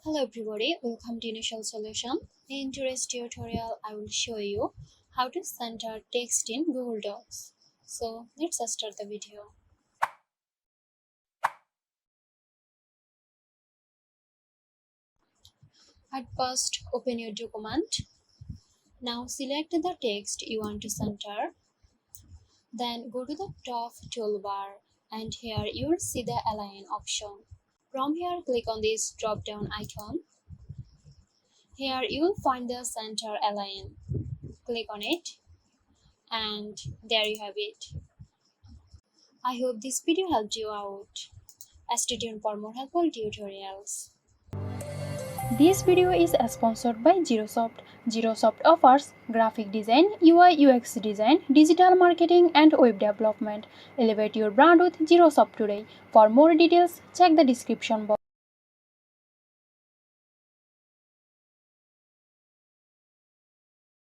Hello everybody, welcome to Initial Solution. In today's tutorial, I will show you how to center text in Google Docs. So let's start the video. At first, open your document. Now select the text you want to center. Then go to the top toolbar and here you will see the align option. From here, click on this drop down icon. Here you will find the center align. Click on it and there you have it. I hope this video helped you out. Stay tuned for more helpful tutorials. This video is sponsored by Zerosoft. Zerosoft offers graphic design, UI UX design, digital marketing and web development. Elevate your brand with Zerosoft today. For more details, check the description box.